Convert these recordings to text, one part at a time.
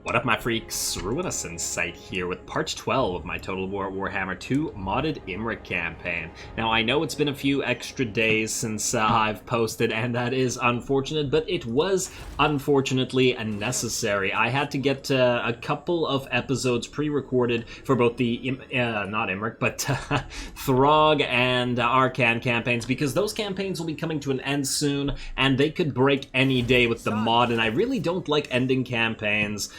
What up, my freaks? Ruinous Insight here with part 12 of my Total Warhammer 2 modded Imrik campaign. Now, I know it's been a few extra days since I've posted, and that is unfortunate, but it was unfortunately necessary. I had to get a couple of episodes pre-recorded for both the, not Imrik, but Throg and Arcan campaigns, because those campaigns will be coming to an end soon, and they could break any day with the mod, and I really don't like ending campaigns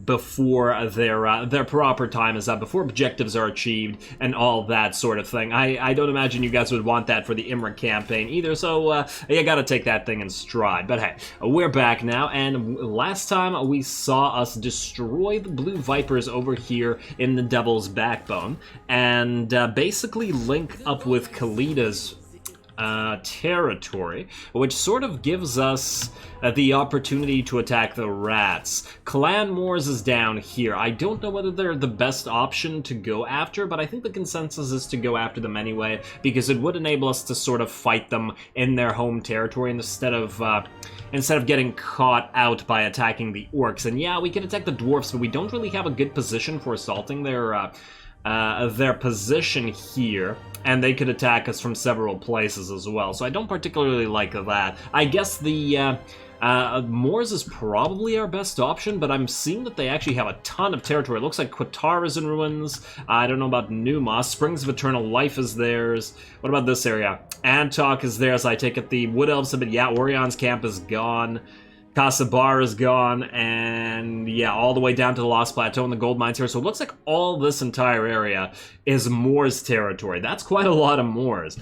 before their proper time is up, before objectives are achieved, and all that sort of thing. I don't imagine you guys would want that for the Imrik campaign either, so you gotta take that thing in stride. But hey, we're back now, and last time we saw us destroy the Blue Vipers over here in the Devil's Backbone, and basically link up with Kaleda's territory, which sort of gives us the opportunity to attack the rats. Clan Moors is down here. I don't know whether they're the best option to go after, but I think the consensus is to go after them anyway, because it would enable us to sort of fight them in their home territory instead of getting caught out by attacking the orcs. And yeah, we can attack the dwarfs, but we don't really have a good position for assaulting their position here, and they could attack us from several places as well, so I don't particularly like that. I guess the Moors is probably our best option, but I'm seeing that they actually have a ton of territory. It looks like Qatar is in ruins. I don't know about Numa. Springs of Eternal Life is theirs. What about this area? Antok is theirs. I take it the Wood Elves have been, yeah, Orion's camp is gone. Kasabar is gone, and yeah, all the way down to the Lost Plateau and the gold mines here. So it looks like all this entire area is Moors territory. That's quite a lot of Moors.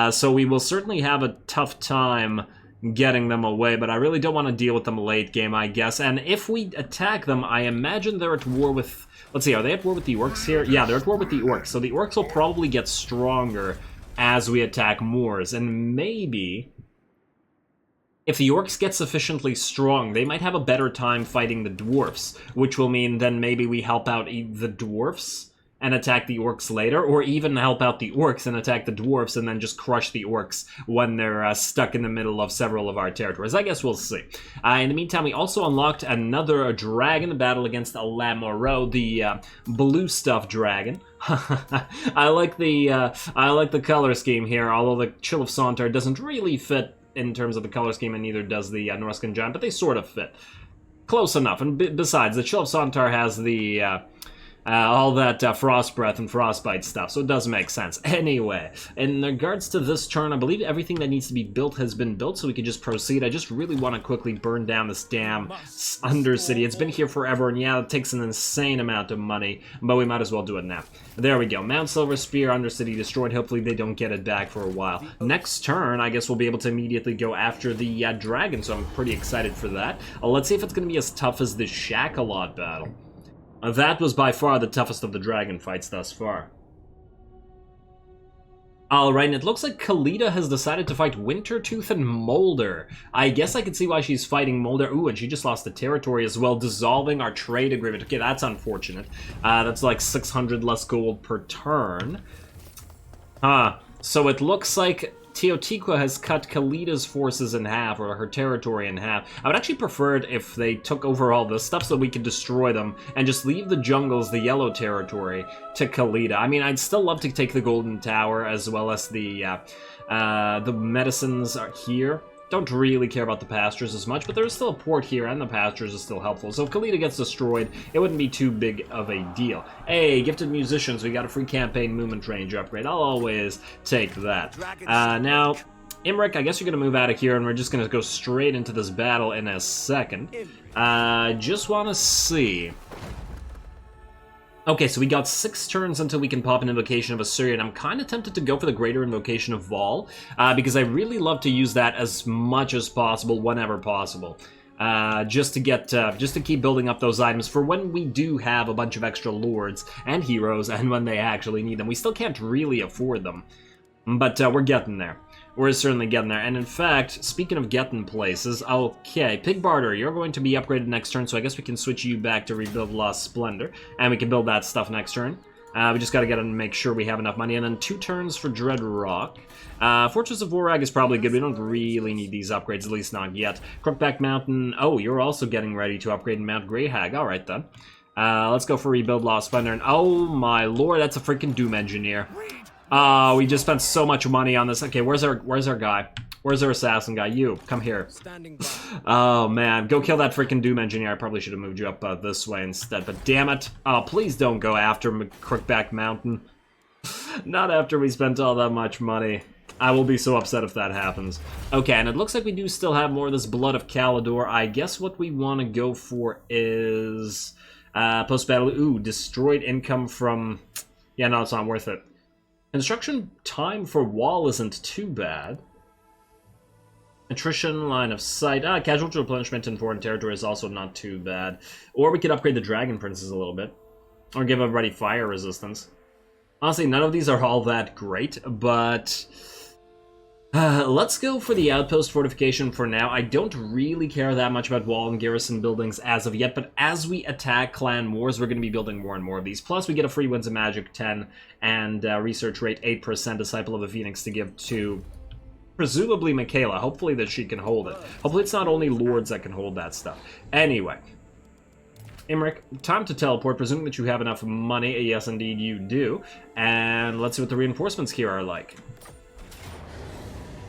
So we will certainly have a tough time getting them away, but I really don't want to deal with them late game, I guess. And if we attack them, I imagine they're at war with... Let's see, are they at war with the orcs here? Yeah, they're at war with the orcs. So the orcs will probably get stronger as we attack Moors, and maybe... if the orcs get sufficiently strong, they might have a better time fighting the dwarfs, which will mean then maybe we help out the dwarfs and attack the orcs later, or even help out the orcs and attack the dwarfs and then just crush the orcs when they're stuck in the middle of several of our territories. I guess we'll see. In the meantime, we also unlocked another dragon battle against a Lamoreaux, the blue stuff dragon. I like the color scheme here, although the Chill of Saunter doesn't really fit in terms of the color scheme, and neither does the Norscan Giant, but they sort of fit. Close enough, and besides, the Chill of Sauntar has the, all that Frost Breath and Frostbite stuff, so it does make sense. Anyway, in regards to this turn, I believe everything that needs to be built has been built, so we can just proceed. I just really want to quickly burn down this damn Undercity. It's been here forever, and yeah, it takes an insane amount of money, but we might as well do it now. There we go. Mount Silver Spear, Undercity destroyed. Hopefully they don't get it back for a while. Next turn, I guess we'll be able to immediately go after the dragon, so I'm pretty excited for that. Let's see if it's going to be as tough as the Shakalot battle. That was by far the toughest of the dragon fights thus far. Alright, and it looks like Kaleda has decided to fight Wintertooth and Molder. I guess I can see why she's fighting Molder. Ooh, and she just lost the territory as well, dissolving our trade agreement. Okay, that's unfortunate. That's like 600 less gold per turn. So it looks like Teotihuacan has cut Kaleda's forces in half, or her territory in half. I would actually prefer it if they took over all this stuff so we could destroy them and just leave the jungles, the yellow territory, to Kaleda. I mean, I'd still love to take the Golden Tower as well as the medicines are here. Don't really care about the pastures as much, but there's still a port here, and the pastures is still helpful. So if Kaleda gets destroyed, it wouldn't be too big of a deal. Hey, Gifted Musicians, we got a free campaign movement range upgrade. I'll always take that. Now, Imrik, I guess you're going to move out of here, and we're just going to go straight into this battle in a second. Just want to see... Okay, so we got 6 turns until we can pop an Invocation of Assyria, and I'm kind of tempted to go for the Greater Invocation of Vol, because I really love to use that as much as possible, whenever possible. Just to keep building up those items for when we do have a bunch of extra lords and heroes, and when they actually need them. We still can't really afford them, but we're getting there. We're certainly getting there. And in fact, speaking of getting places, okay, Pig Barter, you're going to be upgraded next turn, so I guess we can switch you back to rebuild Lost Splendor, and we can build that stuff next turn. We just gotta make sure we have enough money. And then 2 turns for Dread Rock. Fortress of Vorag is probably good. We don't really need these upgrades, at least not yet. Crookback Mountain. Oh, you're also getting ready to upgrade Mount Greyhag. Alright then. Let's go for Rebuild Lost Splendor. And oh my lord, that's a freaking Doom Engineer. We just spent so much money on this. Okay, where's our guy? Where's our assassin guy? You, come here. Oh man, go kill that freaking Doom Engineer. I probably should have moved you up this way instead, but damn it. Oh, please don't go after Crookback Mountain. Not after we spent all that much money. I will be so upset if that happens. Okay, and it looks like we do still have more of this Blood of Caledor. I guess what we want to go for is... post-battle, ooh, destroyed income from... Yeah, no, it's not worth it. Construction time for wall isn't too bad. Attrition, line of sight. Casualty replenishment in foreign territory is also not too bad. Or we could upgrade the Dragon Princes a little bit. Or give everybody fire resistance. Honestly, none of these are all that great, but... let's go for the outpost fortification for now. I don't really care that much about wall and garrison buildings as of yet, but as we attack clan wars, we're going to be building more and more of these. Plus, we get a free Winds of Magic 10 and research rate 8% Disciple of the Phoenix to give to presumably Michaela. Hopefully that she can hold it. Hopefully it's not only lords that can hold that stuff. Anyway. Imrik, time to teleport, presuming that you have enough money. Yes, indeed you do. And let's see what the reinforcements here are like.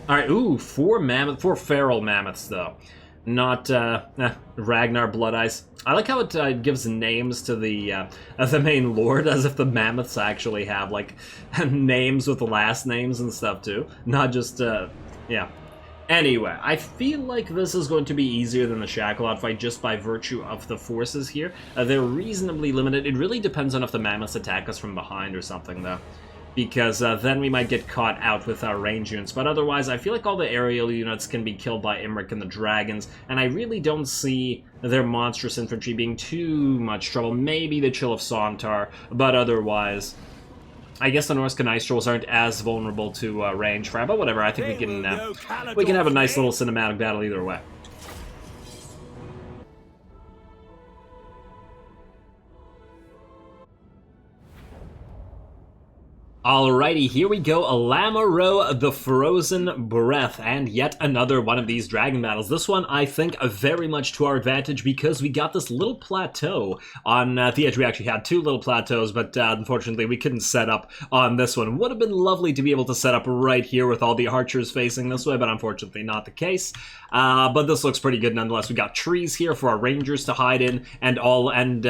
Alright, ooh, 4 feral mammoths, though. Not, Ragnar Blood Ice. I like how it gives names to the main lord, as if the mammoths actually have, like, names with the last names and stuff, too. Not just, yeah. Anyway, I feel like this is going to be easier than the Shacklot fight just by virtue of the forces here. They're reasonably limited. It really depends on if the mammoths attack us from behind or something, though. Because then we might get caught out with our range units. But otherwise, I feel like all the aerial units can be killed by Imrik and the dragons, and I really don't see their monstrous infantry being too much trouble. Maybe the Chill of Sontar, but otherwise... I guess the Norse Knights aren't as vulnerable to range fire, but whatever, I think we can have a nice little cinematic battle either way. Alrighty, here we go, Lamoreaux, the Frozen Breath, and yet another one of these dragon battles. This one, I think, very much to our advantage because we got this little plateau on the edge. We actually had 2 little plateaus, but unfortunately we couldn't set up on this one. Would have been lovely to be able to set up right here with all the archers facing this way, but unfortunately not the case. But this looks pretty good nonetheless. We got trees here for our rangers to hide in, and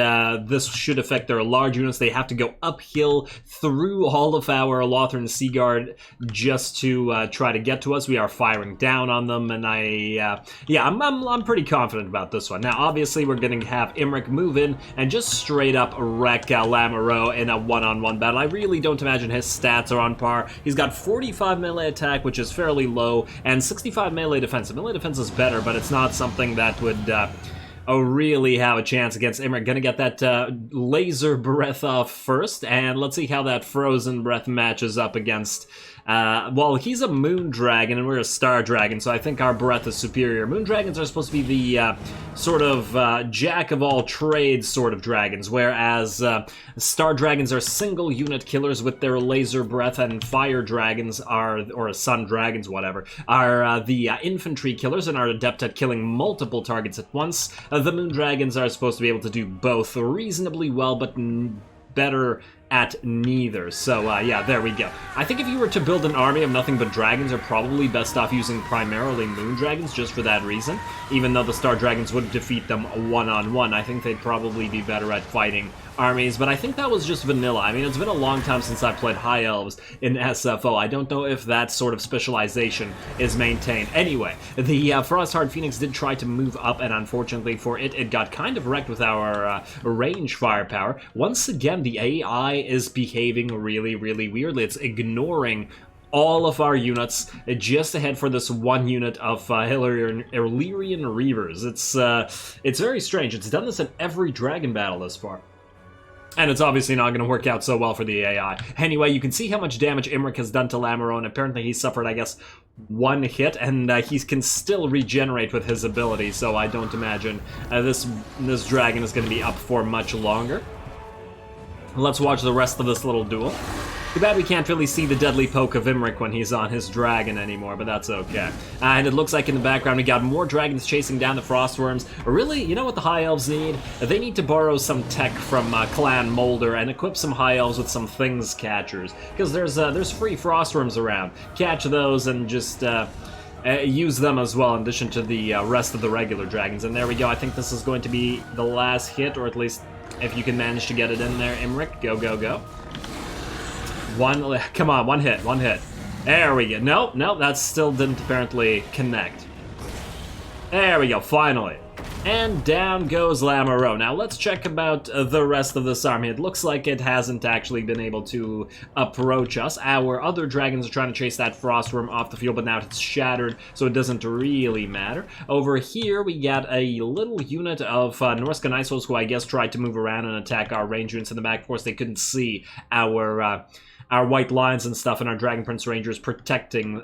this should affect their large units. They have to go uphill through all of our Lothran Seaguard just to try to get to us. We are firing down on them, and I'm pretty confident about this one. Now, obviously, we're going to have Imrik move in and just straight up wreck Lamoreaux in a one-on-one battle. I really don't imagine his stats are on par. He's got 45 melee attack, which is fairly low, and 65 melee defense. Melee defense is better, but it's not something that would really have a chance against Imrik. Gonna get that laser breath off first, and let's see how that frozen breath matches up against... well, he's a moon dragon and we're a star dragon, so I think our breath is superior. Moon dragons are supposed to be the sort of jack of all trades sort of dragons, whereas star dragons are single unit killers with their laser breath, and fire dragons are, or sun dragons, whatever, are the infantry killers and are adept at killing multiple targets at once. The moon dragons are supposed to be able to do both reasonably well, but better at neither. So yeah, there we go. I think if you were to build an army of nothing but dragons, you're probably best off using primarily moon dragons just for that reason. Even though the star dragons would defeat them one-on-one, I think they'd probably be better at fighting armies, but I think that was just vanilla. I mean, it's been a long time since I played High Elves in SFO. I don't know if that sort of specialization is maintained. Anyway, the Frostheart Phoenix did try to move up, and unfortunately for it, it got kind of wrecked with our range firepower. Once again, the AI is behaving really, really weirdly. It's ignoring all of our units just to head for this one unit of Illyrian Reavers. It's very strange. It's done this in every dragon battle thus far. And it's obviously not going to work out so well for the AI. Anyway, you can see how much damage Imrik has done to Lamoreaux, and apparently he suffered, I guess, 1 hit, and he can still regenerate with his ability, so I don't imagine this dragon is going to be up for much longer. Let's watch the rest of this little duel. Too bad we can't really see the deadly poke of Imrik when he's on his dragon anymore, but that's okay. And it looks like in the background we got more dragons chasing down the frostworms. Really, you know what the High Elves need? They need to borrow some tech from Clan Molder and equip some High Elves with some things catchers. Because there's free frostworms around. Catch those and just use them as well in addition to the rest of the regular dragons. And there we go. I think this is going to be the last hit, or at least if you can manage to get it in there, Imrik. Go, go, go. Come on, one hit. There we go. No, that still didn't apparently connect. There we go, finally. And down goes Lamoreaux. Now let's check about the rest of this army. It looks like it hasn't actually been able to approach us. Our other dragons are trying to chase that frostworm off the field, but now it's shattered, so it doesn't really matter. Over here, we got a little unit of Knights of Caledor who I guess tried to move around and attack our range units in the back. Of course, they couldn't see our white lines and stuff, and our Dragon Prince Rangers protecting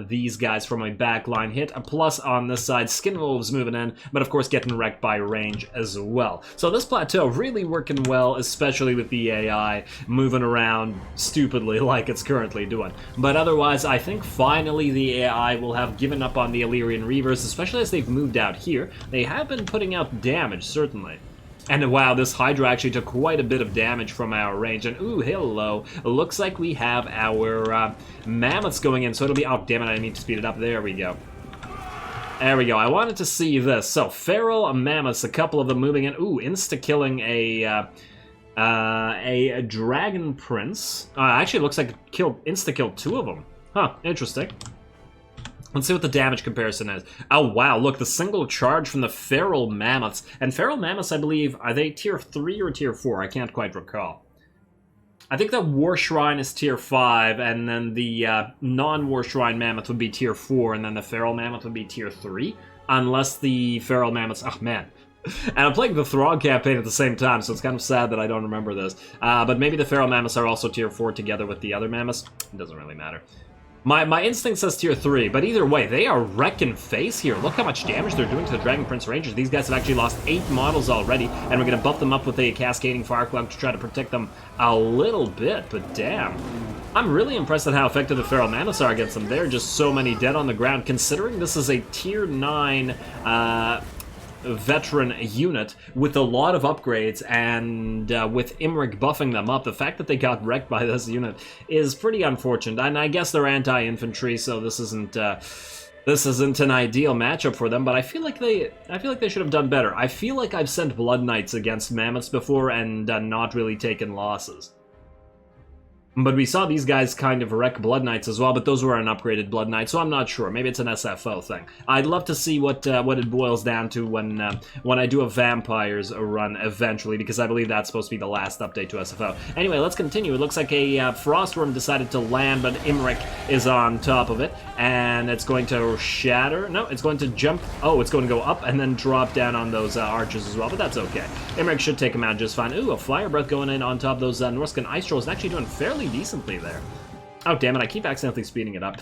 these guys from a backline hit. A plus on this side, Skin Wolves moving in, but of course getting wrecked by range as well. So this plateau really working well, especially with the AI moving around stupidly like it's currently doing. But otherwise, I think finally the AI will have given up on the Illyrian Reavers, especially as they've moved out here. They have been putting out damage, certainly. And wow, this Hydra actually took quite a bit of damage from our range. And ooh, hello. It looks like we have our mammoths going in. So it'll be... Oh, damn it, I need to speed it up. There we go. There we go. I wanted to see this. So, feral mammoths, a couple of them moving in. Ooh, insta-killing a dragon prince. Actually, it looks like it insta-killed two of them. Huh, interesting. Let's see what the damage comparison is. Oh, wow, look, the single charge from the feral mammoths. And feral mammoths, I believe, are they tier 3 or tier 4? I can't quite recall. I think the War Shrine is tier 5, and then the non-War Shrine mammoth would be tier 4, and then the feral mammoth would be tier 3. Unless the feral mammoths... Oh, man. And I'm playing the Throg campaign at the same time, so it's kind of sad that I don't remember this. But maybe the feral mammoths are also tier 4 together with the other mammoths. It doesn't really matter. My instinct says tier 3, but either way, they are wrecking face here. Look how much damage they're doing to the Dragon Prince Rangers. These guys have actually lost 8 models already, and we're going to buff them up with a Cascading Fire Cloud to try to protect them a little bit, but damn. I'm really impressed at how effective the Feral Mammoths are against them. There are just so many dead on the ground, considering this is a tier 9 veteran unit with a lot of upgrades, and with Imrik buffing them up, the fact that they got wrecked by this unit is pretty unfortunate. And I guess they're anti-infantry, so this isn't an ideal matchup for them. But I feel like they should have done better. I feel like I've sent Blood Knights against mammoths before and not really taken losses. But we saw these guys kind of wreck Blood Knights as well, but those were an upgraded Blood Knight, so I'm not sure. Maybe it's an SFO thing. I'd love to see what it boils down to when I do a Vampires run eventually, because I believe that's supposed to be the last update to SFO. Anyway, let's continue. It looks like a Frostworm decided to land, but Imrik is on top of it, and it's going to shatter. No, it's going to jump. Oh, it's going to go up and then drop down on those archers as well, but that's okay. Imrik should take him out just fine. Ooh, a Fire Breath going in on top of those Norscan Ice Trolls, and actually doing fairly decently there. Oh, damn it, I keep accidentally speeding it up.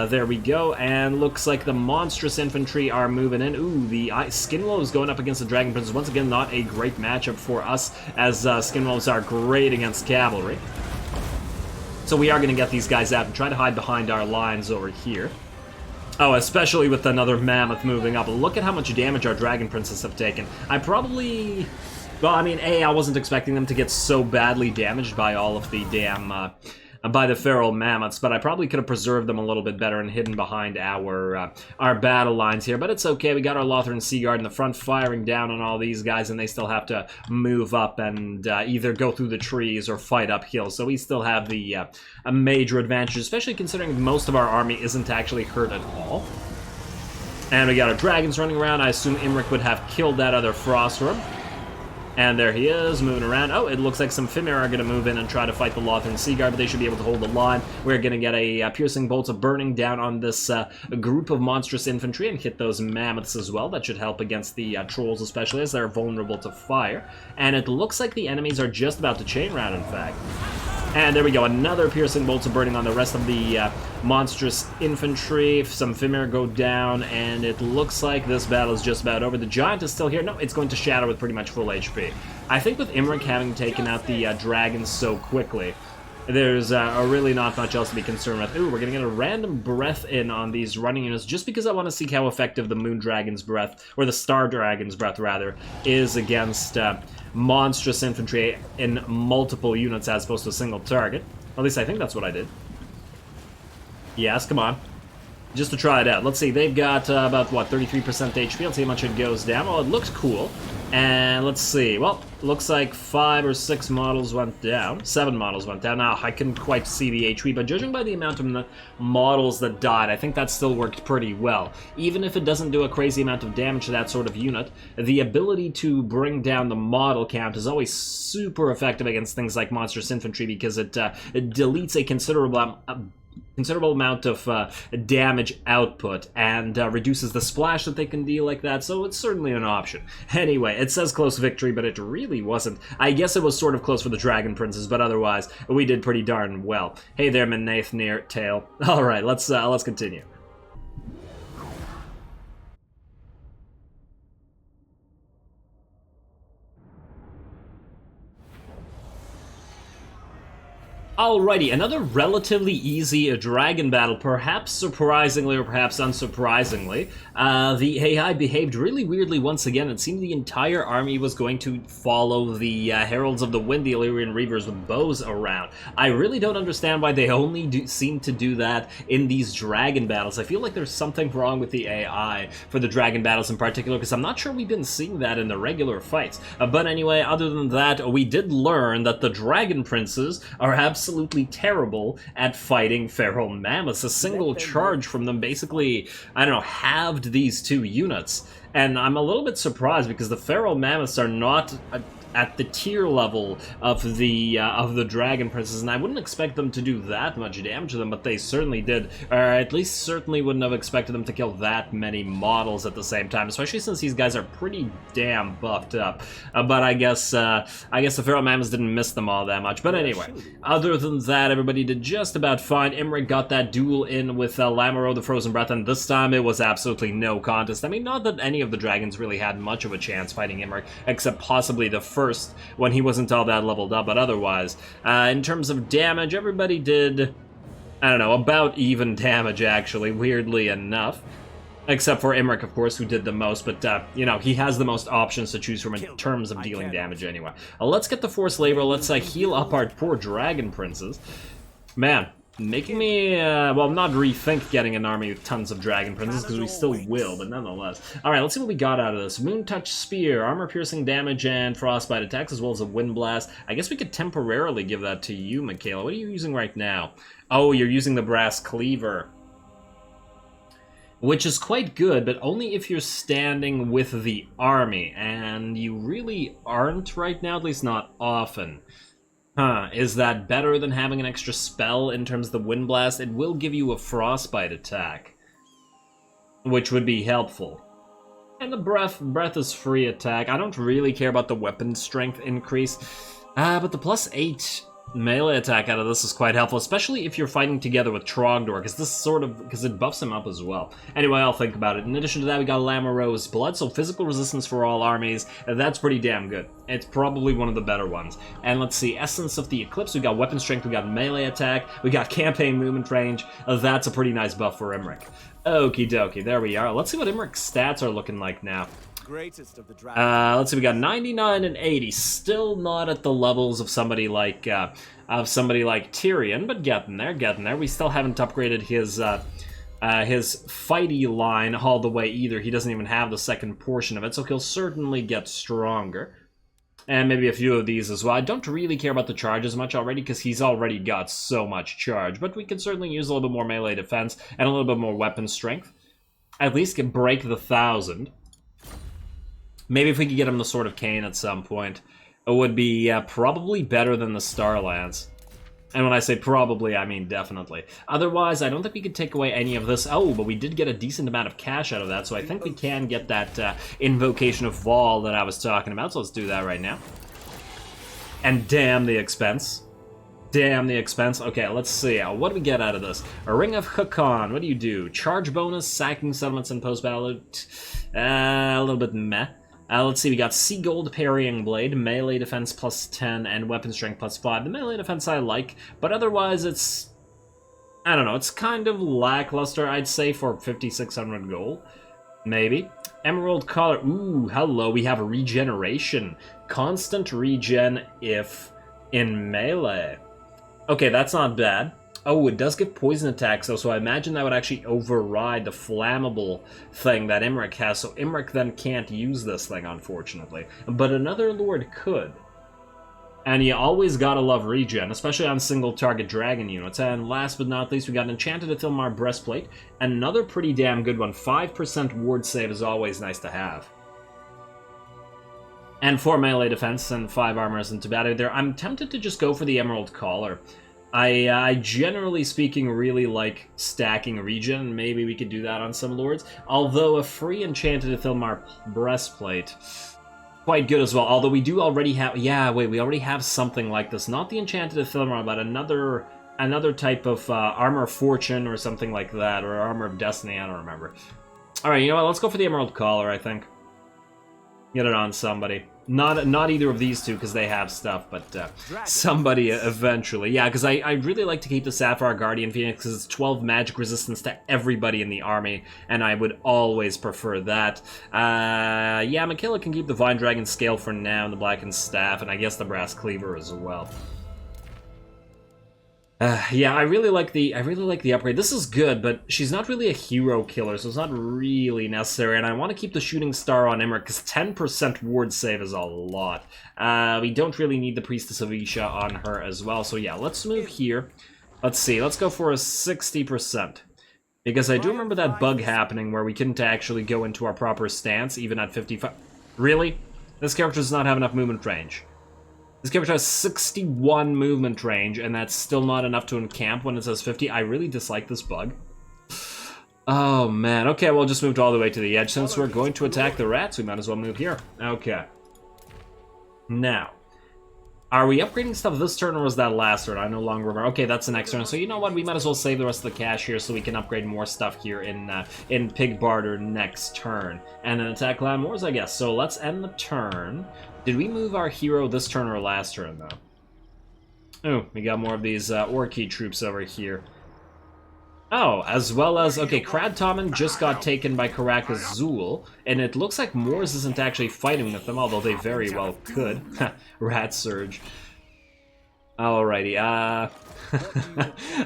There we go, and looks like the monstrous infantry are moving in. Ooh, the Skinwolves going up against the Dragon Princes. Once again, not a great matchup for us, as Skinwolves are great against cavalry. So we are going to get these guys out and try to hide behind our lines over here. Oh, especially with another mammoth moving up. Look at how much damage our Dragon Princes have taken. I probably... Well, I mean, I wasn't expecting them to get so badly damaged by all of the damn, by the feral mammoths, but I probably could have preserved them a little bit better and hidden behind our battle lines here, but it's okay. We got our Lothran Sea Guard in the front firing down on all these guys, and they still have to move up and either go through the trees or fight uphill, so we still have the a major advantage, especially considering most of our army isn't actually hurt at all. And we got our dragons running around. I assume Imrik would have killed that other Frostworm. And there he is, moving around. Oh, it looks like some Fimir are going to move in and try to fight the Lothran Sea Guard, but they should be able to hold the line. We're going to get a Piercing Bolts of Burning down on this group of monstrous infantry and hit those mammoths as well. That should help against the trolls, especially as they're vulnerable to fire. And it looks like the enemies are just about to chain round, in fact. And there we go, another piercing bolts of burning on the rest of the monstrous infantry. Some Fimir go down, and it looks like this battle is just about over. The giant is still here. No, it's going to shatter with pretty much full HP. I think with Imrik having taken out the dragons so quickly, there's really not much else to be concerned with. Ooh, we're going to get a random breath in on these running units just because I want to see how effective the Moon Dragon's Breath, or the Star Dragon's Breath, rather, is against monstrous infantry in multiple units as opposed to a single target. At least I think that's what I did. Yes, come on. Just to try it out. Let's see, they've got about, what, 33% HP. Let's see how much it goes down. Well, it looks cool. And let's see. Well, looks like 5 or 6 models went down. 7 models went down. Now, I couldn't quite see the HP, but judging by the amount of models that died, I think that still worked pretty well. Even if it doesn't do a crazy amount of damage to that sort of unit, the ability to bring down the model count is always super effective against things like monstrous infantry because it deletes a considerable amount of damage output and reduces the splash that they can deal like that, so it's certainly an option. Anyway, it says close victory, but it really wasn't. I guess it was sort of close for the Dragon Princes, but otherwise, we did pretty darn well. Hey there, Menaith near tail. Alright, let's continue. Alrighty, another relatively easy dragon battle, perhaps surprisingly or perhaps unsurprisingly. The AI behaved really weirdly once again. It seemed the entire army was going to follow the Heralds of the Wind, the Illyrian Reavers with bows around. I really don't understand why they only seem to do that in these dragon battles. I feel like there's something wrong with the AI for the dragon battles in particular, because I'm not sure we've been seeing that in the regular fights. But anyway, other than that, we did learn that the Dragon Princes are absolutely terrible at fighting feral mammoths. A single charge from them basically, I don't know, halved these two units. And I'm a little bit surprised because the feral mammoths are not at the tier level of the Dragon Princes, and I wouldn't expect them to do that much damage to them, but they certainly did, or at least certainly wouldn't have expected them to kill that many models at the same time, especially since these guys are pretty damn buffed up. But I guess the Feral Mammoths didn't miss them all that much. But anyway, other than that, everybody did just about fine. Imrik got that duel in with Lamoreaux, the Frozen Breath, and this time it was absolutely no contest. I mean, not that any of the dragons really had much of a chance fighting Imrik, except possibly the first, when he wasn't all that leveled up, but otherwise, in terms of damage, everybody did, I don't know, about even damage, actually, weirdly enough. Except for Imrik, of course, who did the most, but, you know, he has the most options to choose from in terms of dealing damage anyway. Let's get the Force Labor, let's heal up our poor Dragon Princes. Man, making me, well, not rethink getting an army with tons of Dragon Princes, because we still will, but nonetheless. Alright, let's see what we got out of this. Moon Touch Spear, armor-piercing damage and frostbite attacks, as well as a Wind Blast. I guess we could temporarily give that to you, Michaela. What are you using right now? Oh, you're using the Brass Cleaver, which is quite good, but only if you're standing with the army, and you really aren't right now, at least not often. Huh, is that better than having an extra spell in terms of the Wind Blast? It will give you a frostbite attack, which would be helpful. And the breath is free attack. I don't really care about the weapon strength increase, but the +8 melee attack out of this is quite helpful, especially if you're fighting together with Trogdor, because it buffs him up as well. Anyway, I'll think about it. In addition to that, we got Lamoreaux's Blood, so physical resistance for all armies. That's pretty damn good. It's probably one of the better ones. And let's see, Essence of the Eclipse, we got weapon strength, we got melee attack, we got campaign movement range. That's a pretty nice buff for Imrik. Okie dokie, there we are. Let's see what Imrik's stats are looking like now. Greatest of the let's see, we got 99 and 80, still not at the levels of somebody like Tyrion, but getting there. We still haven't upgraded his fighty line all the way either. He doesn't even have the second portion of it, so he'll certainly get stronger. And maybe a few of these as well. I don't really care about the charge as much already, because he's already got so much charge, but we can certainly use a little bit more melee defense and a little bit more weapon strength. At least can break the 1,000. Maybe if we could get him the Sword of Cain at some point, it would be probably better than the Starlance. And when I say probably, I mean definitely. Otherwise, I don't think we could take away any of this. Oh, but we did get a decent amount of cash out of that, so I think we can get that Invocation of Vol that I was talking about, so let's do that right now. And damn the expense. Damn the expense. Okay, let's see. What do we get out of this? A Ring of Haakon. What do you do? Charge bonus, sacking settlements, and post-battle loot. A little bit meh. Let's see, we got Sea Gold Parrying Blade, melee defense plus 10, and weapon strength plus 5. The melee defense I like, but otherwise it's... I don't know, it's kind of lackluster, I'd say, for 5,600 gold. Maybe. Emerald Collar. Ooh, hello, we have a regeneration. Constant regen if in melee. Okay, that's not bad. Oh, it does give poison attacks, though, so I imagine that would actually override the flammable thing that Imrik has, so Imrik then can't use this thing, unfortunately. But another lord could. And you always gotta love regen, especially on single-target dragon units. And last but not least, we got an Enchanted Athilmar Breastplate. Another pretty damn good one. 5% ward save is always nice to have. And 4 melee defense and 5 armor isn't too bad either. I'm tempted to just go for the Emerald Collar. I generally speaking really like stacking regen. Maybe we could do that on some lords. Although a free Enchanted Athilmar Breastplate, quite good as well. Although we do already have... Yeah, wait, we already have something like this. Not the Enchanted Athilmar, but another type of Armor of Fortune or something like that. Or Armor of Destiny, I don't remember. Alright, you know what? Let's go for the Emerald Collar, I think. Get it on somebody. Not either of these two, because they have stuff, but somebody eventually. Yeah, because I really like to keep the Sapphire Guardian Phoenix, because it's 12 magic resistance to everybody in the army, and I would always prefer that. Yeah, Makilla can keep the Vine Dragon Scale for now, and the Blackened Staff, and I guess the Brass Cleaver as well. Yeah, I really like the upgrade. This is good, but she's not really a hero killer, so it's not really necessary. And I want to keep the Shooting Star on Imrik, because 10% ward save is a lot. We don't really need the Priestess of Isha on her as well. So yeah, let's move here. Let's see, let's go for a 60%. Because I do remember that bug happening where we couldn't actually go into our proper stance, even at 55. Really? This character does not have enough movement range. This character has 61 movement range, and that's still not enough to encamp when it says 50. I really dislike this bug. Oh, man. Okay, we'll just move all the way to the edge. Since we're going to attack the rats, we might as well move here. Okay. Now, are we upgrading stuff this turn, or was that last turn? I no longer remember. Okay, that's the next turn. So you know what? We might as well save the rest of the cash here so we can upgrade more stuff here in Pig Barter next turn. And then attack Lamoreaux, I guess. So let's end the turn. Did we move our hero this turn or last turn, though? Oh, we got more of these Orky troops over here. Oh, as well as... Okay, Kradtommen just got taken by Karak-Azul, and it looks like Moors isn't actually fighting with them, although they very well could. Rat Surge. Alrighty,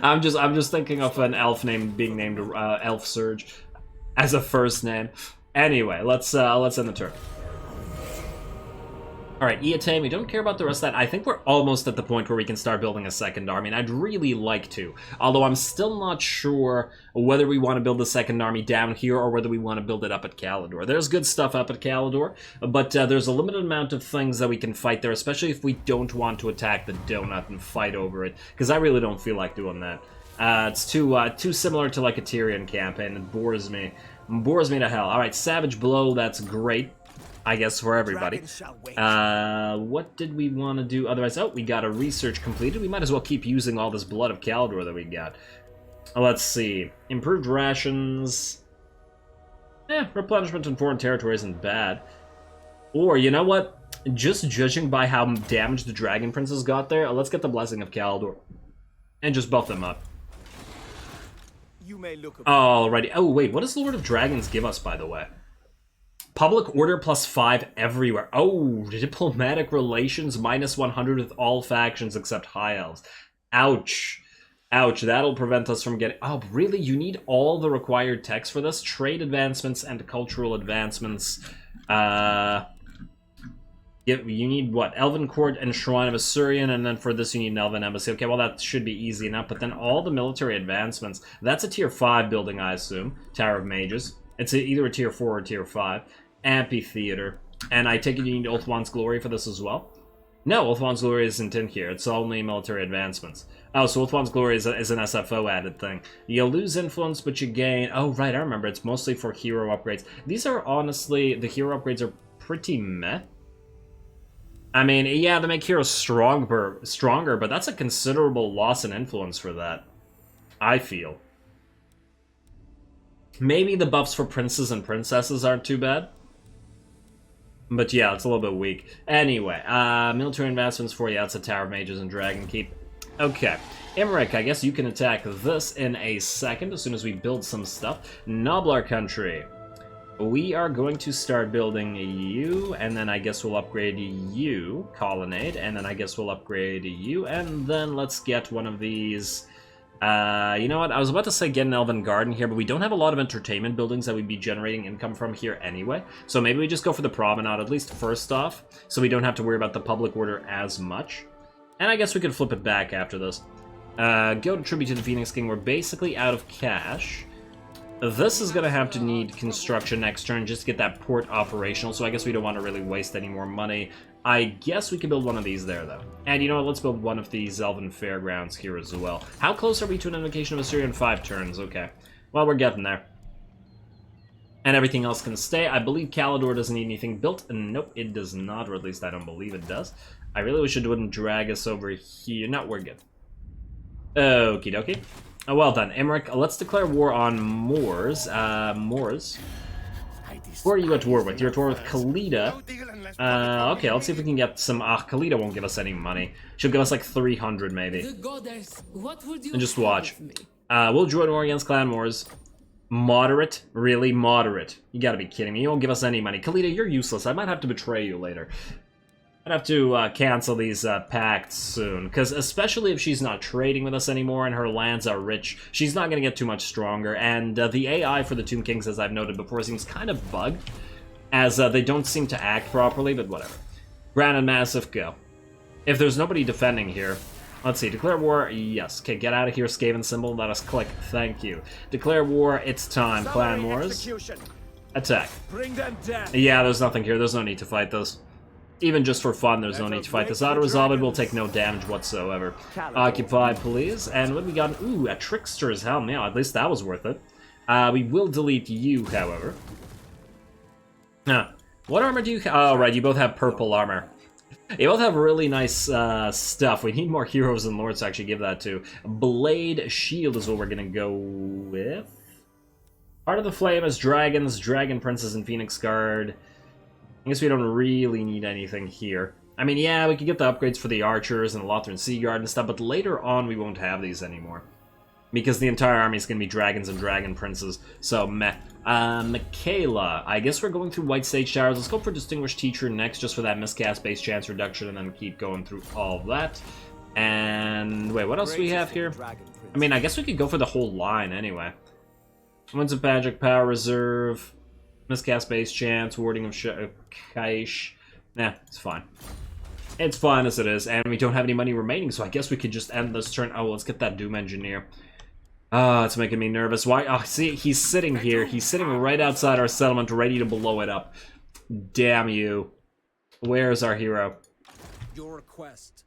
I'm just thinking of an elf name being named Elf Surge as a first name. Anyway, let's end the turn. Alright, Iatame, we don't care about the rest of that. I think we're almost at the point where we can start building a second army, and I'd really like to. Although I'm still not sure whether we want to build the second army down here or whether we want to build it up at Caledor. There's good stuff up at Caledor, but there's a limited amount of things that we can fight there, especially if we don't want to attack the donut and fight over it, because I really don't feel like doing that. It's too similar to like a Tyrion campaign. It bores me to hell. Alright, Savage Blow, that's great. I guess for everybody. What did we want to do otherwise? Oh, we got a research completed. We might as well keep using all this Blood of Caledor that we got. Let's see. Improved rations. Replenishment in foreign territory isn't bad. Or, you know what? Just judging by how damaged the Dragon Princes got there, let's get the Blessing of Caledor. And just buff them up. Alrighty. Oh, wait. What does Lord of Dragons give us, by the way? Public order +5 everywhere. Oh, diplomatic relations -100 with all factions except High Elves. Ouch. Ouch, that'll prevent us from getting... Oh, really? You need all the required text for this? Trade advancements and cultural advancements. You need, what? Elven Court and Shrine of Assyrian, and then for this you need an Elven Embassy. Okay, well that should be easy enough, but then all the military advancements. That's a tier 5 building, I assume. Tower of Mages. It's either a tier 4 or tier 5. Amphitheater. And I take it you need Ulthuan's Glory for this as well? No, Ulthuan's Glory isn't in here. It's only military advancements. Oh, so Ulthuan's Glory is an SFO added thing. You lose influence, but you gain... Oh, right, I remember. It's mostly for hero upgrades. These are honestly... The hero upgrades are pretty meh. I mean, yeah, they make heroes stronger, but that's a considerable loss in influence for that, I feel. Maybe the buffs for princes and princesses aren't too bad. But yeah, it's a little bit weak. Anyway, military advancements for you. That's a Tower of Mages and Dragon Keep. Okay. Imrik, I guess you can attack this in a second as soon as we build some stuff. Nobler country. We are going to start building you, and then I guess we'll upgrade you, Colonnade, and then I guess we'll upgrade you, and then let's get one of these... you know what, I was about to say get an Elven Garden here, but we don't have a lot of entertainment buildings that we'd be generating income from here anyway, so maybe we just go for the Promenade, at least first off, so we don't have to worry about the public order as much. And I guess we could flip it back after this. Go to Tribute to the Phoenix King, we're basically out of cash. This is going to have to need construction next turn just to get that port operational, so I guess we don't want to really waste any more money. I guess we can build one of these there, though. And you know what, let's build one of these Elven Fairgrounds here as well. How close are we to an invocation of Assyria in 5 turns? Okay. Well, we're getting there. And everything else can stay. I believe Caledor doesn't need anything built. Nope, it does not, or at least I don't believe it does. I really wish it wouldn't drag us over here. No, we're good. Okie dokie. Oh, well done, Imrik. Let's declare war on Moors. Moors. Who are you at war with? You're at war with Caledor. Okay, let's see if we can get some... Caledor won't give us any money. She'll give us like 300 maybe. And just watch. We'll join war against Clan Moors. Moderate? Really? Moderate. You gotta be kidding me. You won't give us any money. Caledor, you're useless. I might have to betray you later. I'd have to cancel these pacts soon, because especially if she's not trading with us anymore and her lands are rich, she's not going to get too much stronger, and the AI for the Tomb Kings, as I've noted before, seems kind of bugged, as they don't seem to act properly, but whatever. Grand and Massive, go. If there's nobody defending here, let's see, declare war, yes. Okay, get out of here, Skaven symbol, let us click, thank you. Declare war, it's time, Clan Wars. Attack. Bring them down. Yeah, there's nothing here, there's no need to fight those. Even just for fun, there's no need to fight this. Auto-resolve it will take no damage whatsoever. Occupy, please. And what we got? Ooh, a Trickster's Helm. Yeah, at least that was worth it. We will delete you, however. What armor do you have? Oh, right, you both have purple armor. You both have really nice stuff. We need more heroes and lords to actually give that to. Blade Shield is what we're going to go with. Heart of the Flame is dragons, Dragon Princes, and Phoenix Guard. I guess we don't really need anything here. I mean, yeah, we could get the upgrades for the archers and the Lothran Sea Guard and stuff, but later on we won't have these anymore. Because the entire army is going to be dragons and dragon princes, so meh. Michaela, I guess we're going through White Sage Towers. Let's go for Distinguished Teacher next, just for that miscast base chance reduction, and then keep going through all of that. And, wait, what else do we have here? I mean, I guess we could go for the whole line anyway. Winds of Magic, Power Reserve... Miscast base chance, warding of Kaish. Nah, it's fine. It's fine as it is, and we don't have any money remaining, so I guess we could just end this turn. Oh, let's get that Doom Engineer. It's making me nervous. Why? Oh, see, he's sitting here. He's sitting right outside our settlement, ready to blow it up. Damn you. Where's our hero? Your request.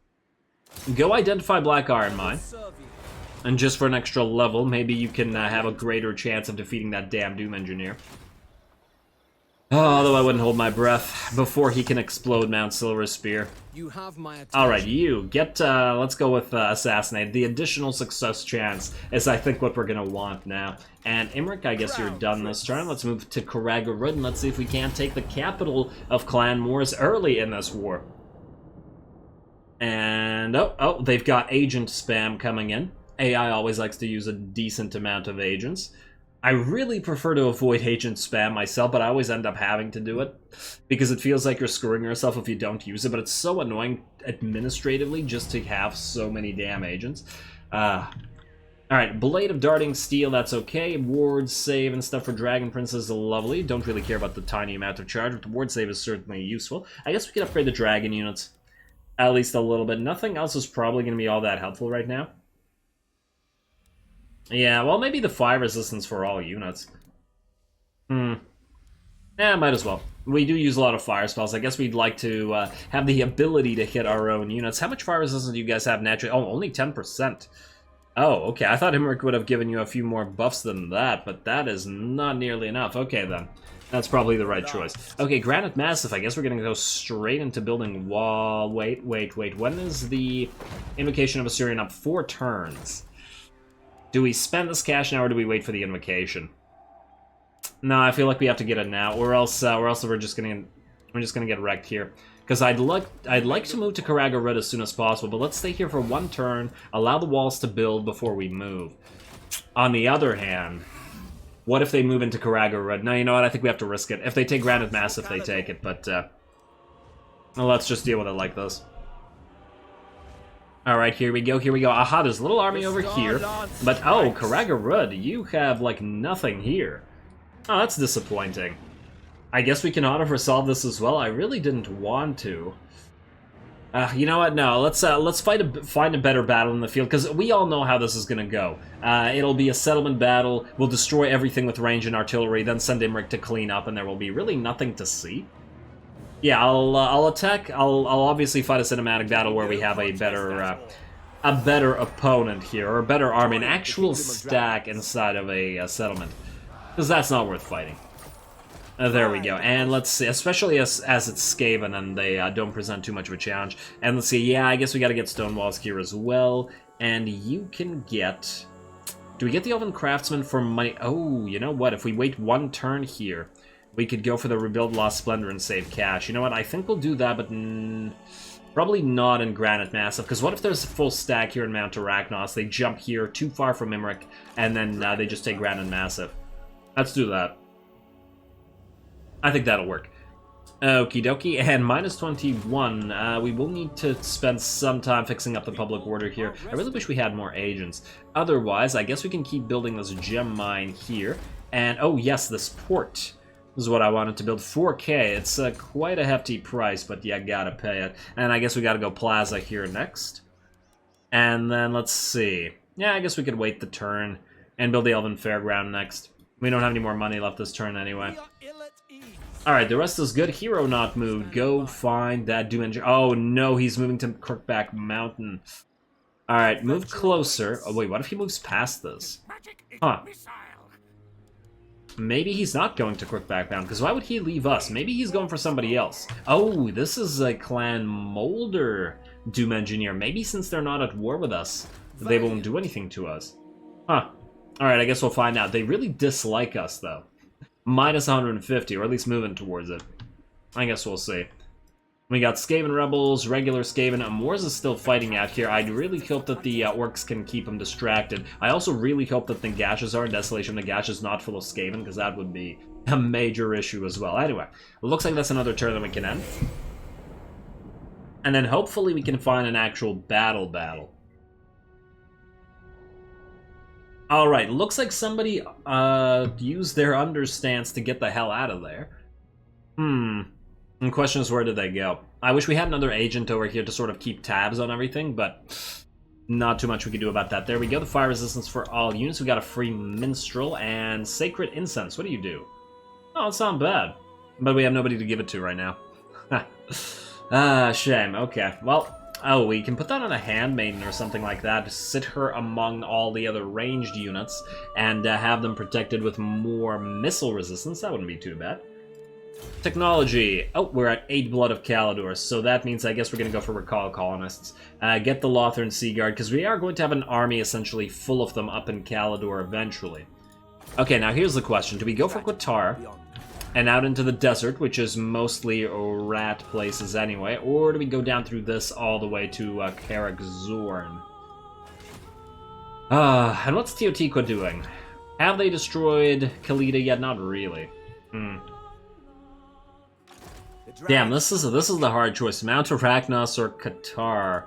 Go identify Black Iron Mine. And just for an extra level, maybe you can have a greater chance of defeating that damn Doom Engineer. Oh, although I wouldn't hold my breath before he can explode Mount Silver Spear. Alright, you, get, let's go with Assassinate. The additional success chance is, I think, what we're gonna want now. And Imrik, I guess you're done this turn. Let's move to Karagarud and let's see if we can't take the capital of Clan Moors early in this war. And, oh, they've got agent spam coming in. AI always likes to use a decent amount of agents. I really prefer to avoid agent spam myself, but I always end up having to do it because it feels like you're screwing yourself if you don't use it, but it's so annoying administratively just to have so many damn agents. Alright, Blade of Darting Steel, that's okay. Ward save and stuff for Dragon Princes, lovely. Don't really care about the tiny amount of charge, but the ward save is certainly useful. I guess we could upgrade the dragon units at least a little bit. Nothing else is probably going to be all that helpful right now. Yeah, well, maybe the fire resistance for all units. Yeah, might as well. We do use a lot of fire spells. I guess we'd like to have the ability to hit our own units. How much fire resistance do you guys have naturally? Oh, only 10%. Oh, okay. I thought Imrik would have given you a few more buffs than that, but that is not nearly enough. Okay, then. That's probably the right choice. Okay, Granite Massif. I guess we're gonna go straight into building wall. Wait. When is the Invocation of Assyrian up? 4 turns. Do we spend this cash now, or do we wait for the Invocation? No, I feel like we have to get it now, or else we're just gonna get wrecked here. Because I'd like to move to Karagarud as soon as possible, but let's stay here for 1 turn, allow the walls to build before we move. On the other hand, what if they move into Karagarud? No, you know what? I think we have to risk it. If they take Granite Massif, they take it, but well, let's just deal with it like this. Alright, here we go. Aha, there's a little army over here. But, oh, Karagarud, you have, like, nothing here. Oh, that's disappointing. I guess we can auto-resolve this as well. I really didn't want to. You know what? No, let's find a better battle in the field, because we all know how this is gonna go. It'll be a settlement battle. We'll destroy everything with range and artillery, then send Imrik to clean up, and there will be really nothing to see. Yeah, I'll attack. I'll obviously fight a cinematic battle where we have a better opponent here, or a better army, an actual stack inside of a settlement, because that's not worth fighting. There we go, and let's see, especially as it's Skaven and they don't present too much of a challenge. And let's see, yeah, I guess we gotta get stone walls here as well. And you can get... Do we get the Elven Craftsman for money? Oh, you know what, if we wait 1 turn here, we could go for the Rebuild Lost Splendor and save cash. You know what, I think we'll do that, but probably not in Granite Massif, because what if there's a full stack here in Mount Arachnos, they jump here, too far from Imrik, and then they just take Granite Massif. Let's do that. I think that'll work. Okie dokie, and minus 21. We will need to spend some time fixing up the public order here. I really wish we had more agents. Otherwise, I guess we can keep building this gem mine here. And, oh yes, this port. This is what I wanted to build. 4K. It's quite a hefty price, but you gotta pay it. And I guess we gotta go Plaza here next. And then, let's see. Yeah, I guess we could wait the turn and build the Elven Fairground next. We don't have any more money left this turn anyway. Alright, the rest is good. Hero not moved. Go find that Doom Engine. Oh no, he's moving to Crookback Mountain. Alright, move closer. Oh wait, what if he moves past this? Huh. Maybe he's not going to Crookback Mountain, because why would he leave us? Maybe he's going for somebody else. Oh, this is a Clan Molder Doom Engineer. Maybe since they're not at war with us, they won't do anything to us. Huh. Alright, I guess we'll find out. They really dislike us, though. Minus 150, or at least moving towards it. I guess we'll see. We got Skaven Rebels, regular Skaven. Moors is still fighting out here. I really hope that the orcs can keep him distracted. I also really hope that Nagash and Desolation Nagash is not full of Skaven, because that would be a major issue as well. Anyway, it looks like that's another turn that we can end. And then hopefully we can find an actual battle. Alright, looks like somebody used their understance to get the hell out of there. The question is, where did they go? I wish we had another agent over here to sort of keep tabs on everything, but not too much we can do about that. There we go, the fire resistance for all units. We got a free minstrel and sacred incense. What do you do? Oh, it's not bad. But we have nobody to give it to right now. Shame. Okay, well... Oh, we can put that on a handmaiden or something like that, to sit her among all the other ranged units, and have them protected with more missile resistance. That wouldn't be too bad. Technology. Oh, we're at 8 Blood of Caledor, so that means I guess we're going to go for Recall Colonists. Get the Lothern Sea Guard, because we are going to have an army essentially full of them up in Caledor eventually. Okay, now here's the question. Do we go for Qatar and out into the desert, which is mostly rat places anyway, or do we go down through this all the way to Karak Zorn? And what's Teotihuacan doing? Have they destroyed Khalida yet? Not really. Damn, this is the hard choice. Mount Arachnos or Qatar.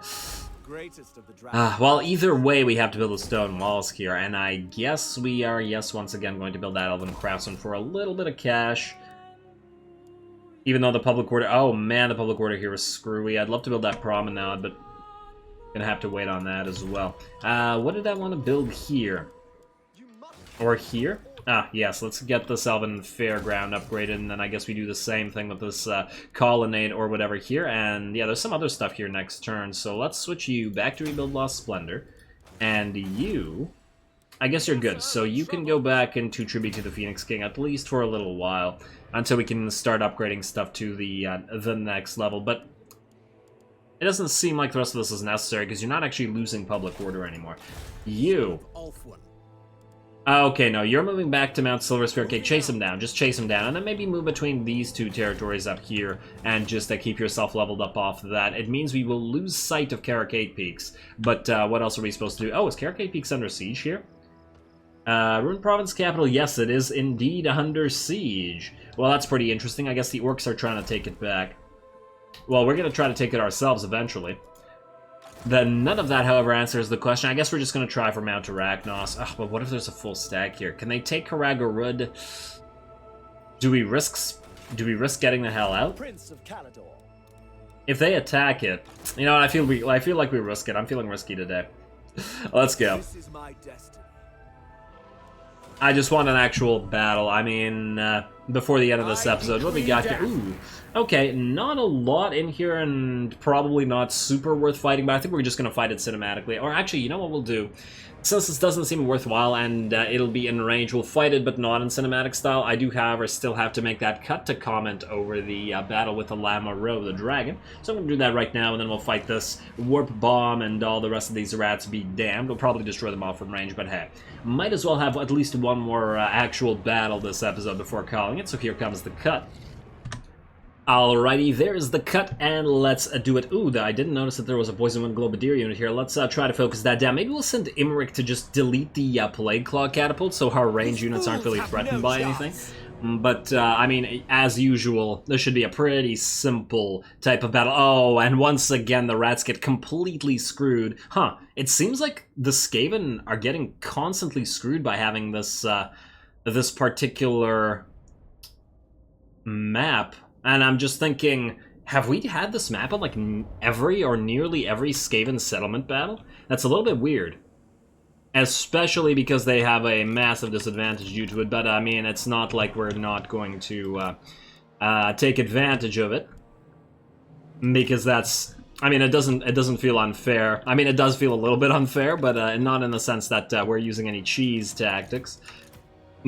Well, either way, we have to build the stone walls here, and I guess we are, once again, going to build that Elven Craftsman for a little bit of cash. Even though the public order... Oh, man, the public order here is screwy. I'd love to build that Promenade, but gonna have to wait on that as well. What did I want to build here? Or here? Yes, let's get this Elven Fairground upgraded, and then I guess we do the same thing with this Colonnade or whatever here. And yeah, there's some other stuff here next turn, so let's switch you back to Rebuild Lost Splendor. And you... I guess you're good. So you can go back into tribute to the Phoenix King, at least for a little while, until we can start upgrading stuff to the next level. But it doesn't seem like the rest of this is necessary, because you're not actually losing public order anymore. You... Okay, no, you're moving back to Mount Silver Spear. Okay, chase him down. Just chase him down. And then maybe move between these two territories up here and just keep yourself leveled up off of that. It means we will lose sight of Caracade Peaks. But what else are we supposed to do? Oh, is Caracade Peaks under siege here? Ruined Province Capital, yes, it is indeed under siege. Well, that's pretty interesting. I guess the orcs are trying to take it back. Well, we're going to try to take it ourselves eventually. Then none of that, however, answers the question. I guess we're just going to try for Mount Arachnos. Ugh, but what if there's a full stack here? Can they take Karagorud? Do we risk getting the hell out? Prince of Caledor. If they attack it, you know what? I feel like we risk it. I'm feeling risky today. Let's go. This is my destiny. I just want an actual battle. I mean, before the end of this episode, what we got here? Ooh, okay, not a lot in here and probably not super worth fighting, but I think we're just going to fight it cinematically. Or actually, you know what we'll do? Since this doesn't seem worthwhile and it'll be in range, we'll fight it, but not in cinematic style. I do, however, still have to make that cut to comment over the battle with the Lamoreaux, the dragon. So I'm going to do that right now, and then we'll fight this Warp Bomb and all the rest of these rats be damned. We'll probably destroy them all from range, but hey. Might as well have at least one more actual battle this episode before calling it, so here comes the cut. Alrighty, there's the cut, and let's do it. Ooh, I didn't notice that there was a Poison Wind Globadier unit here. Let's try to focus that down. Maybe we'll send Imrik to just delete the Plague Claw catapult, so our range units aren't really threatened by anything. But, I mean, as usual, this should be a pretty simple type of battle. Oh, and once again, the rats get completely screwed. Huh, it seems like the Skaven are getting constantly screwed by having this, this particular map. And I'm just thinking, have we had this map on, like, every or nearly every Skaven settlement battle? That's a little bit weird. Especially because they have a massive disadvantage due to it, but, I mean, it's not like we're not going to take advantage of it. Because that's... I mean, it doesn't feel unfair. I mean, it does feel a little bit unfair, but not in the sense that we're using any cheese tactics.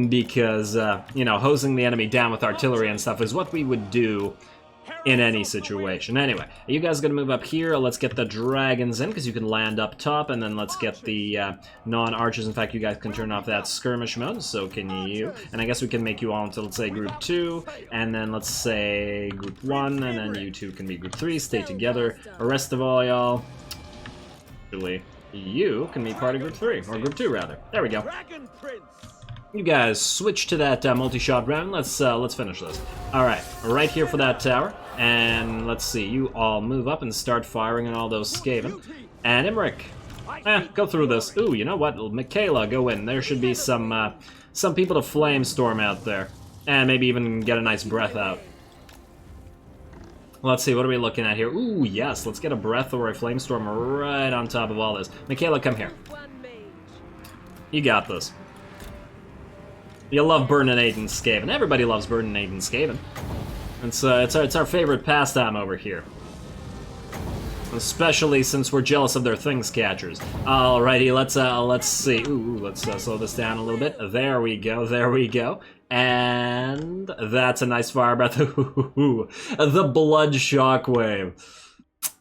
Because, you know, hosing the enemy down with artillery and stuff is what we would do in any situation. Anyway, you guys gonna move up here. Let's get the dragons in, because you can land up top, and then let's get the non-archers. In fact, you guys can turn off that skirmish mode, so can you. And I guess we can make you all into, let's say, Group 2, and then let's say Group 1, and then you two can be Group 3. Stay together. The rest of all y'all, actually, you can be part of Group 3, or Group 2, rather. There we go. You guys switch to that multi-shot round. Let's finish this. All right here for that tower, and let's see. You all move up and start firing on all those Skaven. And Imrik, go through this. Ooh, you know what? Michaela, go in. There should be some people to flamestorm out there, and maybe even get a nice breath out. Let's see. What are we looking at here? Ooh, yes. Let's get a breath or a flamestorm right on top of all this. Michaela, come here. You got this. You love burning Aiden Skaven. Everybody loves burning Aiden Skaven. It's our favorite pastime over here. Especially since we're jealous of their things catchers. Alrighty, let's see. Ooh, let's slow this down a little bit. There we go. And that's a nice fire breath. Ooh, the blood shockwave.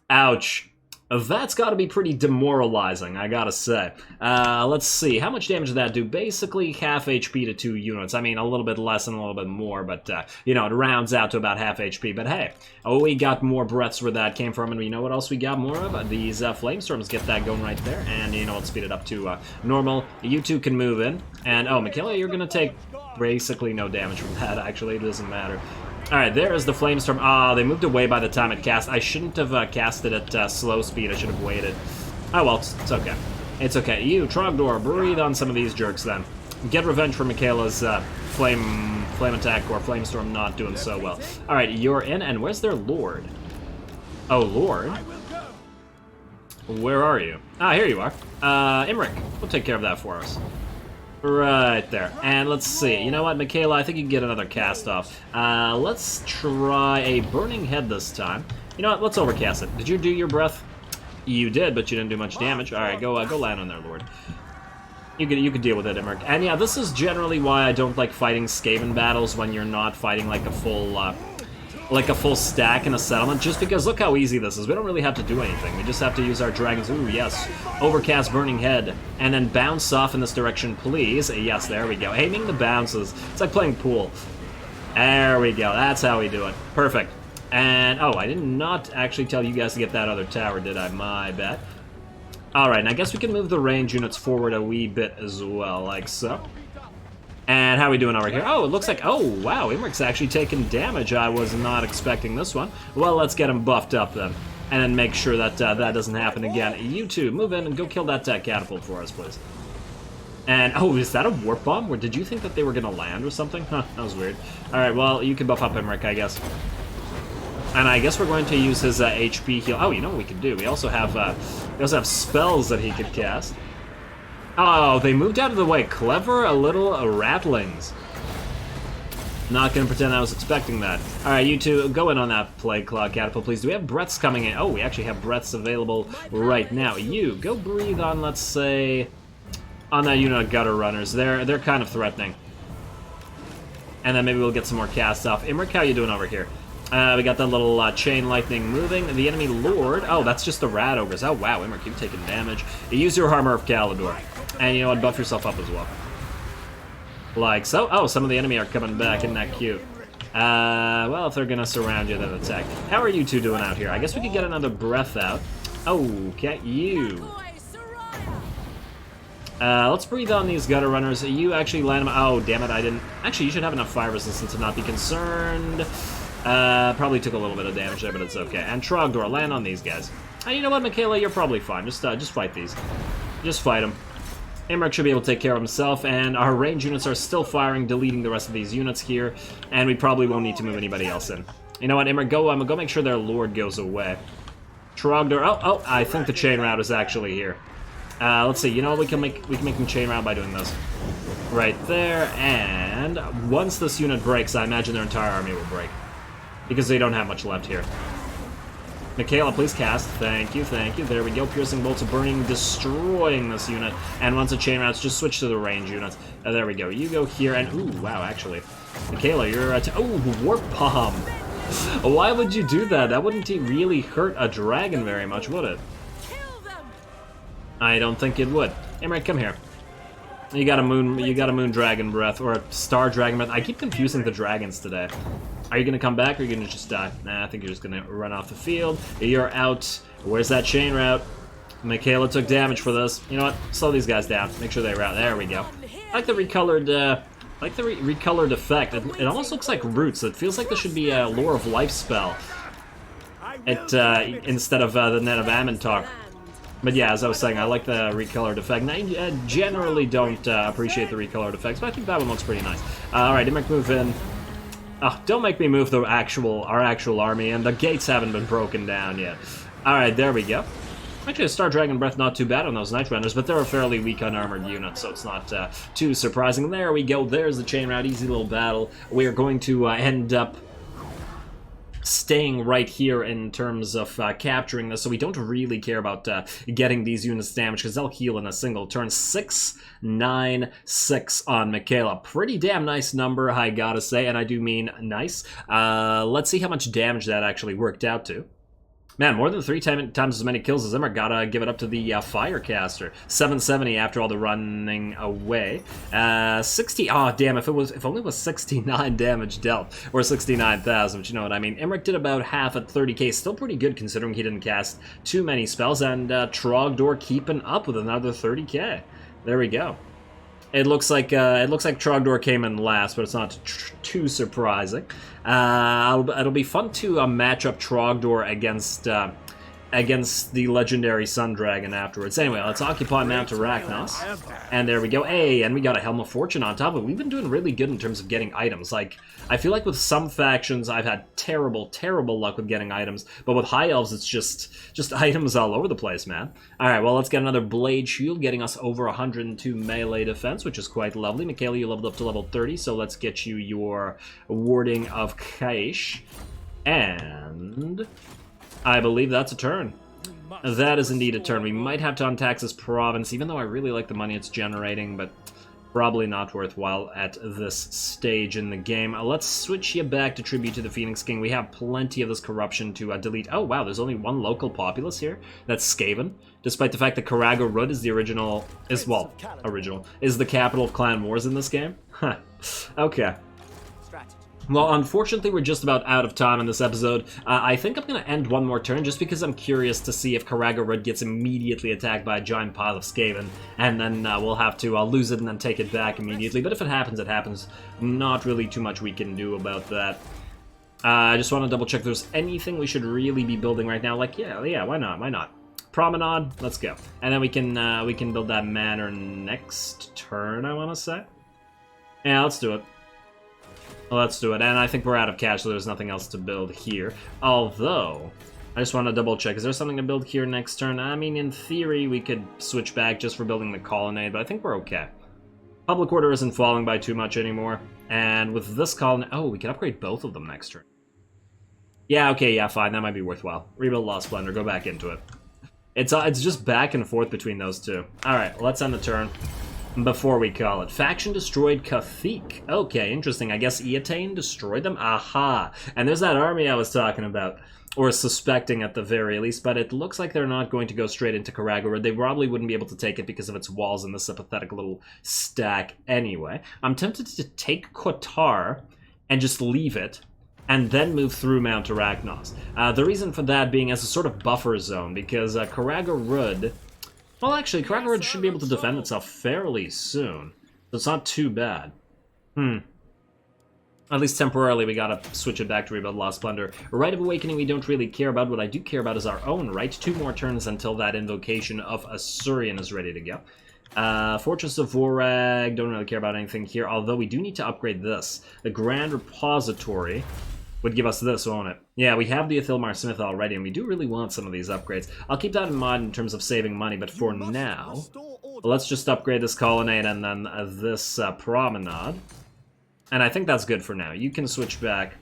Ouch. That's got to be pretty demoralizing, I gotta say. Let's see, how much damage did that do? Basically, half HP to 2 units. I mean, a little bit less and a little bit more, but, you know, it rounds out to about half HP. But hey, we got more breaths where that came from, and you know what else we got more of? These flamestorms. Get that going right there, and, you know, let's speed it up to normal. You two can move in, and, oh, Michaela, you're gonna take basically no damage from that, actually. It doesn't matter. Alright, there is the Flamestorm. Ah, they moved away by the time it cast. I shouldn't have cast it at slow speed. I should have waited. Oh well, it's okay. It's okay. You, Trogdor, breathe on some of these jerks then. Get revenge for Michaela's flame attack or Flamestorm not doing so well. Alright, you're in, and where's their Lord? Oh, Lord? Where are you? Ah, here you are. Imrik, we'll take care of that for us. Right there. And let's see. You know what, Michaela? I think you can get another cast off. Let's try a Burning Head this time. You know what? Let's overcast it. Did you do your breath? You did, but you didn't do much damage. All right, go land on there, Lord. You could deal with it, Imrik. And yeah, this is generally why I don't like fighting Skaven battles when you're not fighting like a full stack in a settlement, just because look how easy this is. We don't really have to do anything. We just have to use our dragons. Ooh, yes. Overcast Burning Head. And then bounce off in this direction, please. Yes, there we go. Aiming the bounces. It's like playing pool. There we go. That's how we do it. Perfect. And, oh, I did not actually tell you guys to get that other tower, did I? My bad. Alright, and I guess we can move the range units forward a wee bit as well, like so. And how are we doing over here? Oh, it looks like... Oh, wow, Imrik's actually taking damage. I was not expecting this one. Well, let's get him buffed up then. And then make sure that that doesn't happen again. You two, move in and go kill that catapult for us, please. And, oh, is that a warp bomb? Or did you think that they were going to land or something? Huh, that was weird. Alright, well, you can buff up Imrik, I guess. And I guess we're going to use his HP heal. Oh, you know what we can do? We also have spells that he could cast. Oh, they moved out of the way. Clever little rattlings. Not gonna pretend I was expecting that. Alright, you two, go in on that Plague Claw catapult, please. Do we have breaths coming in? Oh, we actually have breaths available right now. You, go breathe on, let's say, on that unit of gutter runners. They're kind of threatening. And then maybe we'll get some more cast off. Imrik, how you doing over here? We got that little chain lightning moving. The enemy lord. Oh, that's just the rat ogres. Oh, wow, Imrik, you've taken damage. You use your Armor of Caledor. And you know what? Buff yourself up as well. Like so. Oh, some of the enemy are coming back. Isn't that cute? Well, if they're gonna surround you, then attack. How are you two doing out here? I guess we could get another breath out. Okay, you. Let's breathe on these gutter runners. You actually land them. Oh, damn it, I didn't. Actually, you should have enough fire resistance to not be concerned. Probably took a little bit of damage there, but it's okay. And Trogdor, land on these guys. You know what, Michaela, you're probably fine. Just fight these. Just fight them. Imrik should be able to take care of himself, and our range units are still firing, deleting the rest of these units here, and we probably won't need to move anybody else in. You know what, Imrik, go make sure their lord goes away. Trogdor, oh, I think the chain route is actually here. Let's see, you know what, we can make them chain route by doing this. Right there, and once this unit breaks, I imagine their entire army will break. Because they don't have much left here. Michaela, please cast. Thank you, thank you. There we go. Piercing bolts of burning, destroying this unit. And once it chain routes, just switch to the range units. There we go. You go here, and ooh, wow, actually. Michaela, you're oh, warp bomb. Why would you do that? That wouldn't really hurt a dragon very much, would it? I don't think it would. Imrik, come here. You got a moon dragon breath, or a star dragon breath. I keep confusing the dragons today. Are you gonna come back, or are you gonna just die? Nah, I think you're just gonna run off the field. You're out. Where's that chain route? Michaela took damage for this. You know what? Slow these guys down. Make sure they route. There we go. I like the recolored, recolored effect. It almost looks like roots. It feels like this should be a Lore of Life spell. Instead of the Net of Ammon talk. But yeah, as I was saying, I like the recolored effect. And I generally don't appreciate the recolored effects, but I think that one looks pretty nice. Alright, Imrik, move in. Oh, don't make me move our actual army, and the gates haven't been broken down yet. Alright, there we go. Actually, a Star Dragon Breath not too bad on those Night Runners, but they're a fairly weak unarmored unit, so it's not too surprising. There we go, there's the chain route, easy little battle. We are going to end up staying right here in terms of capturing this, so we don't really care about getting these units damaged, because they'll heal in a single turn. 696 on Michaela. Pretty damn nice number, I gotta say, and I do mean nice. Let's see how much damage that actually worked out to. Man, more than 3 times as many kills as Imrik. Gotta give it up to the Firecaster. 770 after all the running away. 60. Oh, damn! If only it was 69 damage dealt, or 69,000. But you know what I mean. Imrik did about half at 30k. Still pretty good considering he didn't cast too many spells. And Trogdor keeping up with another 30k. There we go. It looks like Trogdor came in last, but it's not too surprising. It'll be fun to match up Trogdor against the legendary Sun Dragon afterwards. Anyway, let's occupy Mount Arachnos. And there we go. Hey, and we got a Helm of Fortune on top of it. We've been doing really good in terms of getting items. Like, I feel like with some factions, I've had terrible, terrible luck with getting items. But with High Elves, it's just items all over the place, man. Alright, well, let's get another Blade Shield, getting us over 102 melee defense, which is quite lovely. Michaela, you leveled up to level 30, so let's get you your Warding of Kaish. And I believe that's a turn. That is indeed a turn. We might have to untax this province, even though I really like the money it's generating, but probably not worthwhile at this stage in the game. Let's switch you back to tribute to the Phoenix King. We have plenty of this corruption to delete. Oh wow, there's only one local populace here. That's Skaven. Despite the fact that Carragher is the original, is the capital of Clan Wars in this game. Huh. Okay. Well, unfortunately, we're just about out of time in this episode. I think I'm going to end one more turn just because I'm curious to see if Carragher gets immediately attacked by a giant pile of Skaven, and then we'll have to lose it and then take it back immediately. But if it happens, it happens. Not really too much we can do about that. I just want to double check if there's anything we should really be building right now. Like, yeah, why not? Promenade, let's go. And then we can build that manor next turn, I want to say. Yeah, let's do it. Let's do it, and I think we're out of cash, so there's nothing else to build here. Although, I just want to double check, is there something to build here next turn? I mean, in theory, we could switch back just for building the colonnade, but I think we're okay. Public order isn't falling by too much anymore, and with this colonnade... Oh, we can upgrade both of them next turn. Yeah, okay, yeah, fine, that might be worthwhile. Rebuild Lost Splendor, go back into it. It's just back and forth between those two. Alright, let's end the turn. Before we call it. Faction destroyed Cathik. Okay, interesting. I guess Eatane destroyed them? Aha! And there's that army I was talking about. Or suspecting at the very least, but it looks like they're not going to go straight into Carragher. They probably wouldn't be able to take it because of its walls and this pathetic little stack anyway. I'm tempted to take Qatar and just leave it, and then move through Mount Arachnos. The reason for that being as a sort of buffer zone, because Carragher well, actually, Carragher should be able to defend itself fairly soon, so it's not too bad. At least temporarily, we gotta switch it back to Rebuild Lost Splendor. Rite of Awakening we don't really care about. What I do care about is our own right. 2 more turns until that invocation of Assyrian is ready to go. Fortress of Vorag, don't really care about anything here, although we do need to upgrade this. The Grand Repository would give us this, won't it? Yeah, we have the Athilmar Smith already, and we do really want some of these upgrades. I'll keep that in mind in terms of saving money, but for now, let's just upgrade this colonnade and then this promenade. And I think that's good for now. You can switch back.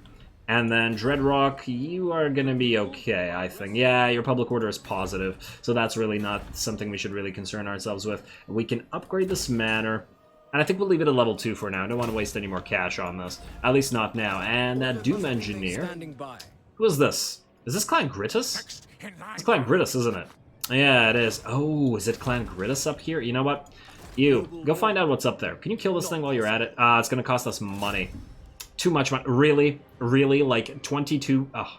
And then Dreadrock, you are going to be okay, I think. Yeah, your public order is positive, so that's really not something we should really concern ourselves with. We can upgrade this manor. And I think we'll leave it at level 2 for now. I don't want to waste any more cash on this. At least not now. And that Doom Engineer. Who is this? Is this Clan Gritus? It's Clan Gritus, isn't it? Yeah, it is. Oh, is it Clan Gritus up here? You know what? You, go find out what's up there. Can you kill this thing while you're at it? It's going to cost us money. Too much money. Really? Really? Like 22? Oh.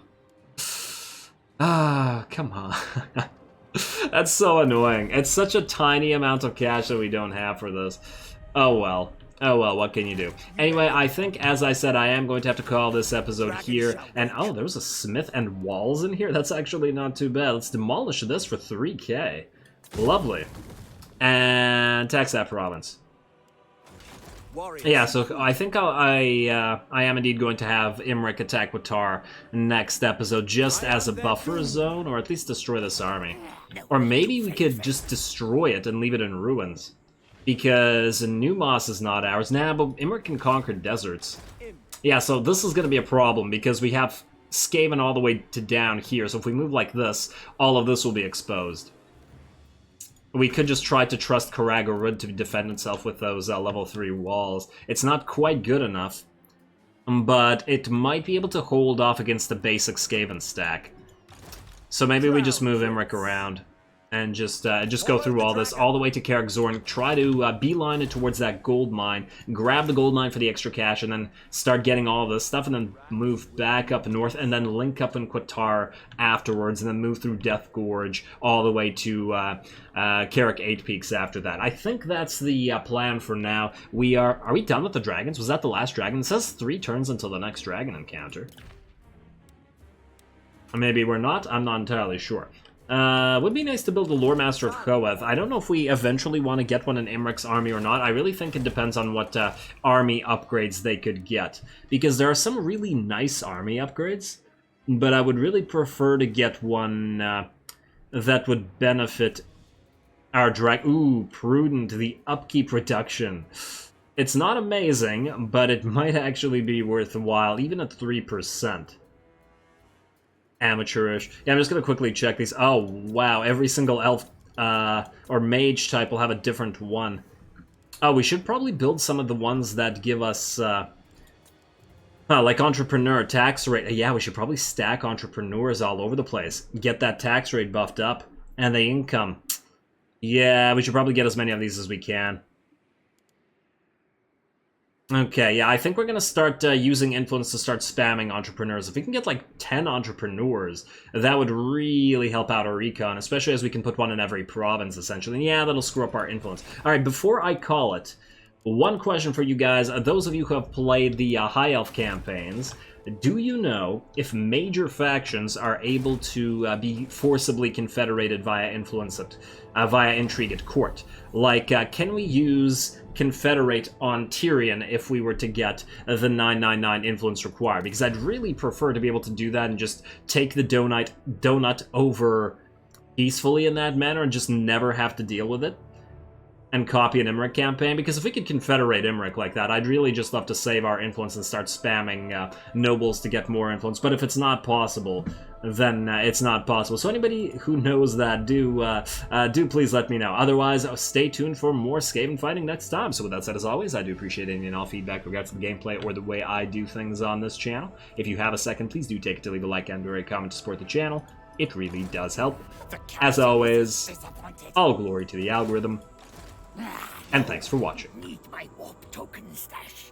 Come on. That's so annoying. It's such a tiny amount of cash that we don't have for this. Oh well. Oh well, what can you do? Anyway, I think, as I said, I am going to have to call this episode here. And, oh, there's a smith and walls in here? That's actually not too bad. Let's demolish this for 3k. Lovely. And tax that province. Yeah, so I think I am indeed going to have Imrik attack Qatar next episode, just as a buffer zone, or at least destroy this army. Or maybe we could just destroy it and leave it in ruins. Because New Moss is not ours. Nah, but Imrik can conquer deserts. Yeah, so this is going to be a problem, because we have Skaven all the way to down here, so if we move like this, all of this will be exposed. We could just try to trust Carragher to defend itself with those level 3 walls. It's not quite good enough, but it might be able to hold off against the basic Skaven stack. So maybe we just move Imrik around and just go through all this, all the way to Carragher, try to beeline it towards that gold mine, grab the gold mine for the extra cash, and then start getting all this stuff, and then move back up north, and then link up in Qatar afterwards, and then move through Death Gorge all the way to Carrick 8 Peaks after that. I think that's the plan for now. Are we done with the dragons? Was that the last dragon? It says 3 turns until the next dragon encounter. Maybe we're not? I'm not entirely sure. Would be nice to build a Lore Master of Choev. I don't know if we eventually want to get one in Imrik's army or not. I really think it depends on what army upgrades they could get. Because there are some really nice army upgrades, but I would really prefer to get one that would benefit our drag... Ooh, Prudent, the upkeep reduction. It's not amazing, but it might actually be worthwhile, even at 3%. amateurish. Yeah, I'm just gonna quickly check these. Oh, wow, every single elf or mage type will have a different one. Oh, we should probably build some of the ones that give us, like entrepreneur, tax rate. Yeah, we should probably stack entrepreneurs all over the place. Get that tax rate buffed up. And the income. Yeah, we should probably get as many of these as we can. Okay, yeah, I think we're going to start using influence to start spamming entrepreneurs. If we can get like 10 entrepreneurs, that would really help out our recon, especially as we can put one in every province, essentially. And yeah, that'll screw up our influence. All right, before I call it, one question for you guys. Those of you who have played the High Elf campaigns, do you know if major factions are able to be forcibly confederated via influence via intrigue at court? Like, can we use confederate on Tyrion if we were to get the 999 influence required? Because I'd really prefer to be able to do that and just take the donut over peacefully in that manner and just never have to deal with it. And copy an Imrik campaign, because if we could confederate Imrik like that, I'd really just love to save our influence and start spamming nobles to get more influence. But if it's not possible, then it's not possible. So anybody who knows that, do please let me know. Otherwise, stay tuned for more Skaven fighting next time. So with that said, as always, I do appreciate any and all feedback regards to the gameplay or the way I do things on this channel. If you have a second, please do take it to leave a like and or a comment to support the channel. It really does help. As always, all glory to the algorithm. And thanks for watching. Need my warp token stash.